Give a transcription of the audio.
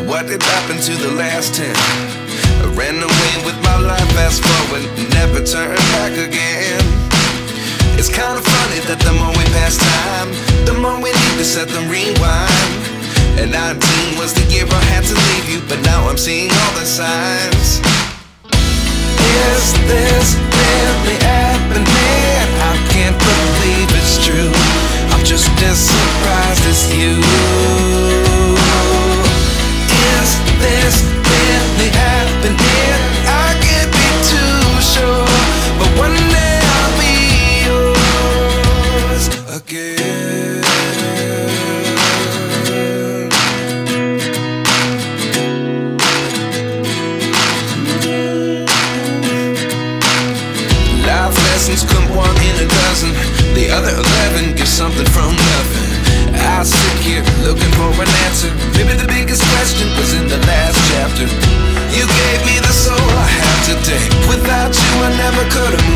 what did happen to the last 10? I ran away with my life, fast forward, never turn back again. It's kinda funny that the more we pass time, the more we need to set the rewind. And 19 was the year I had to leave you, but now I'm seeing all the signs. Is this really happening? I can't believe it's true. I'm just as surprised as you. Is this really happening? I can't be too sure, but one day I'll be yours again. Life lessons come one in a dozen. The other 11 get something from nothing. I sit here looking for an answer. Maybe the biggest question was in the last chapter. You gave me the soul I have today. Without you I never could have